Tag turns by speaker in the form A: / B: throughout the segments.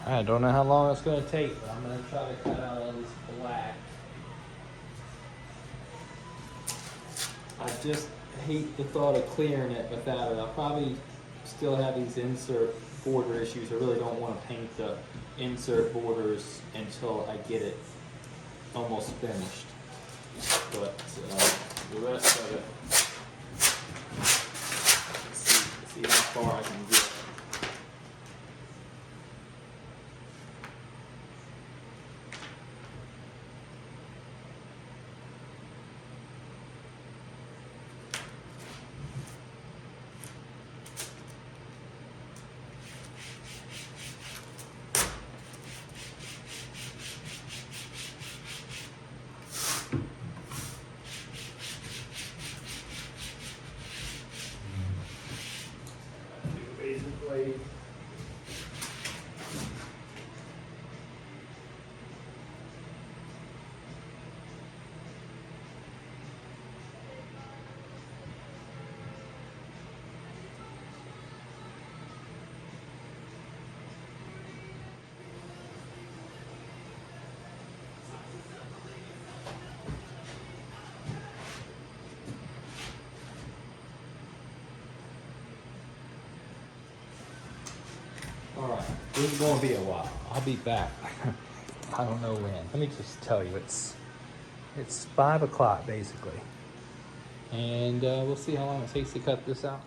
A: I don't know how long it's going to take, but I'm going to try to cut out all this black. I just hate the thought of clearing it without it. I'll probably still have these insert border issues. I really don't want to paint the insert borders until I get it almost finished. But the rest of it, let's see how far I can get. Basically, all right, this is going to be a while. I'll be back. I don't know when. Let me just tell you, it's 5 o'clock basically, and we'll see how long it takes to cut this out.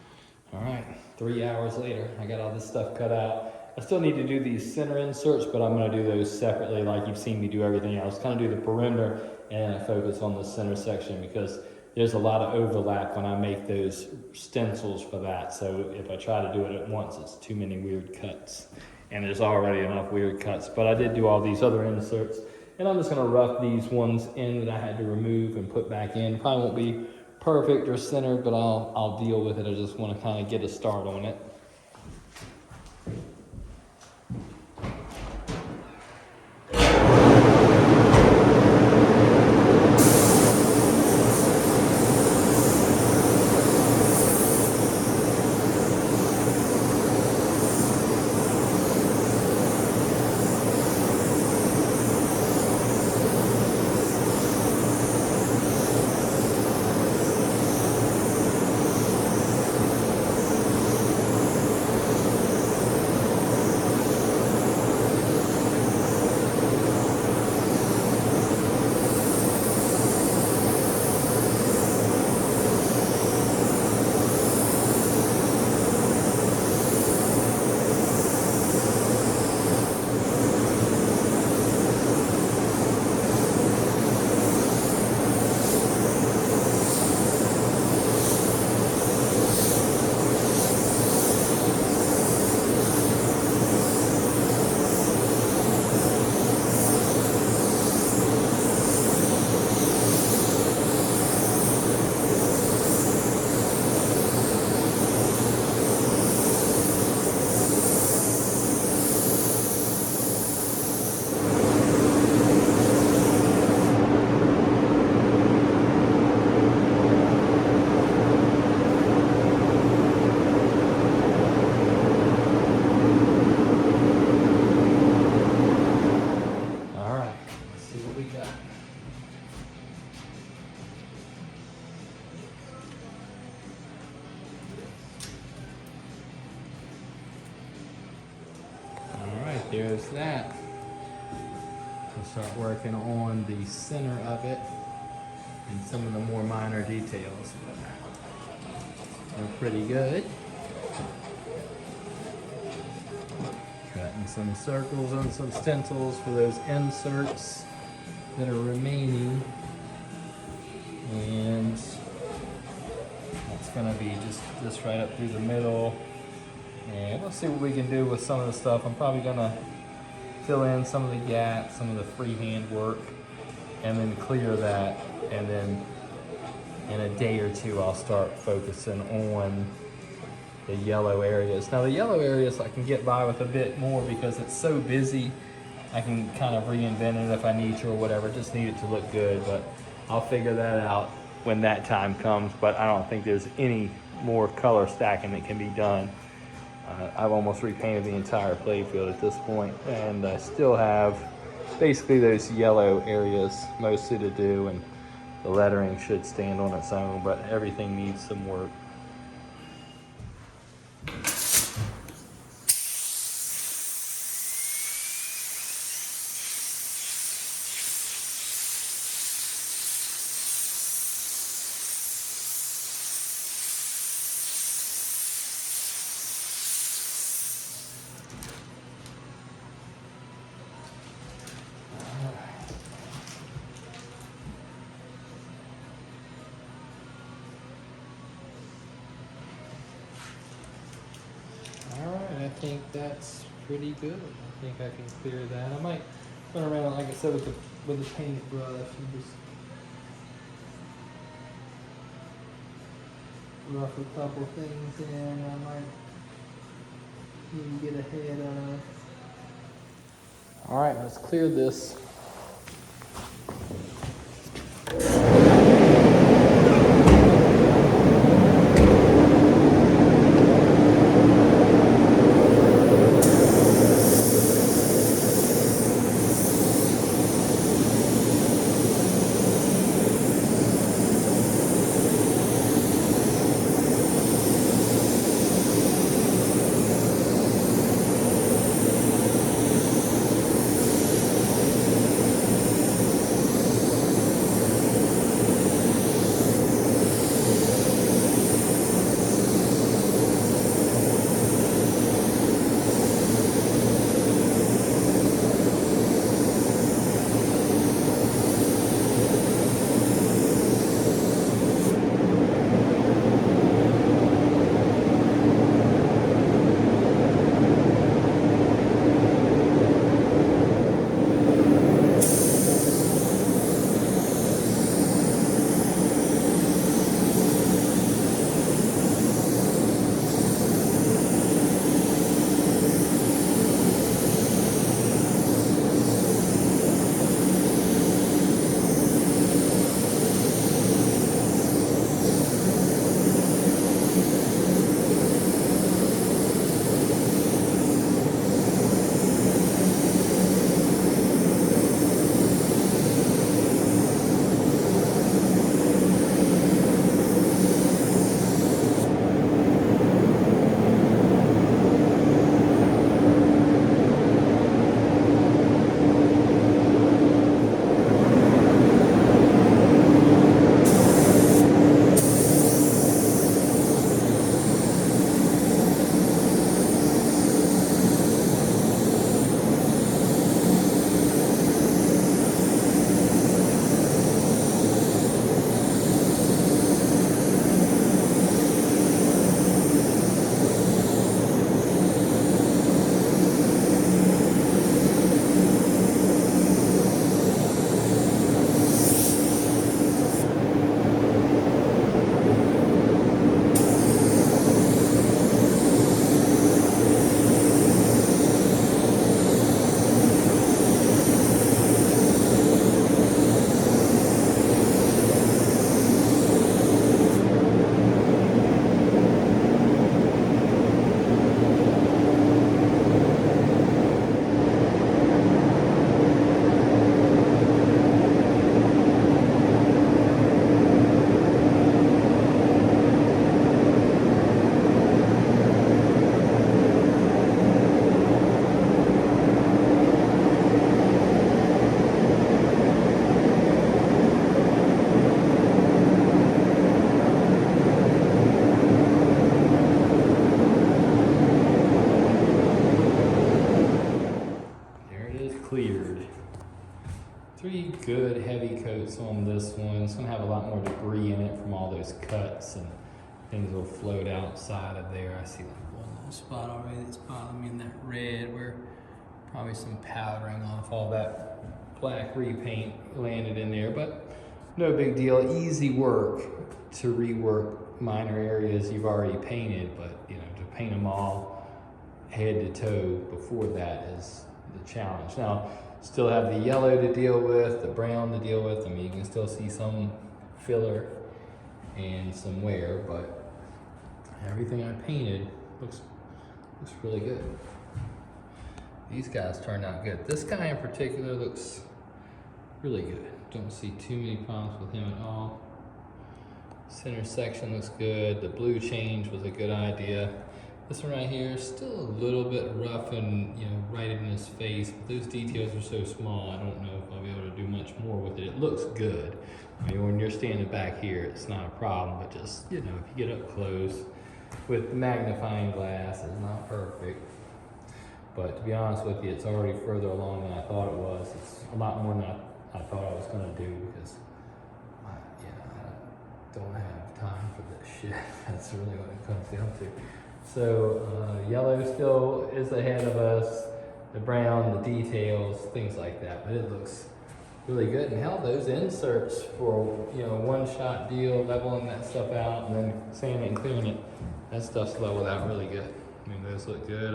A: All right, 3 hours later, I got all this stuff cut out. I still need to do these center inserts, but I'm going to do those separately, like you've seen me do everything else. Kind of do the perimeter and focus on the center section because there's a lot of overlap when I make those stencils for that. So if I try to do it at once, it's too many weird cuts. And there's already enough weird cuts. But I did do all these other inserts. And I'm just going to rough these ones in that I had to remove and put back in. Probably won't be perfect or centered, but I'll deal with it. I just want to kind of get a start on it. There's that. We'll start working on the center of it and some of the more minor details. They're pretty good. Cutting some circles on some stencils for those inserts that are remaining. And that's gonna be just right up through the middle. And let's see what we can do with some of the stuff. I'm probably gonna fill in some of the gaps, some of the freehand work, and then clear that. And then in a day or two, I'll start focusing on the yellow areas. Now the yellow areas I can get by with a bit more because it's so busy. I can kind of reinvent it if I need to or whatever. Just need it to look good, but I'll figure that out when that time comes. But I don't think there's any more color stacking that can be done. I've almost repainted the entire playfield at this point, and I still have basically those yellow areas mostly to do, and the lettering should stand on its own, but everything needs some work. I think that's pretty good. I think I can clear that. I might run around, like I said, with the paintbrush and just rough a couple things in. I might even get ahead of. All right, let's clear this. Cleared. 3 good heavy coats on this one. It's going to have a lot more debris in it from all those cuts, and things will float outside of there. I see like one little spot already that's bothering me in that red where probably some powdering off all that black repaint landed in there, but no big deal. Easy work to rework minor areas you've already painted, but you know, to paint them all head to toe before that is the challenge. Now, still have the yellow to deal with, the brown to deal with. I mean, you can still see some filler and some wear, but everything I painted looks looks really good. These guys turned out good. This guy in particular looks really good. Don't see too many problems with him at all. Center section looks good. The blue change was a good idea. This one right here is still a little bit rough and, you know, right in his face, but those details are so small, I don't know if I'll be able to do much more with it. It looks good. I mean, when you're standing back here, it's not a problem, but just, you know, if you get up close with the magnifying glass, it's not perfect. But to be honest with you, it's already further along than I thought it was. It's a lot more than I thought I was gonna do because, I don't have time for this shit. That's really what it comes down to. So yellow still is ahead of us, the brown, the details, things like that, but it looks really good. And hell, those inserts for, you know, one-shot deal, leveling that stuff out and then sanding it and clearing it, that stuff's leveled out really good. I mean, those look good.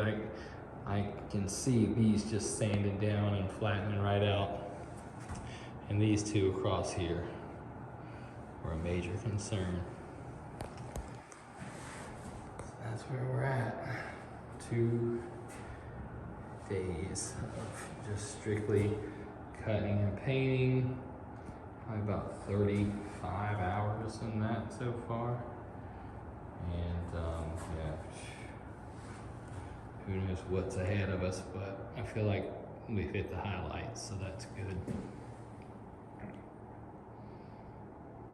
A: I can see these just sanding down and flattening right out. And these two across here were a major concern. That's where we're at. 2 days of just strictly cutting and painting. Probably about 35 hours in that so far. And yeah, who knows what's ahead of us, but I feel like we've hit the highlights, so that's good.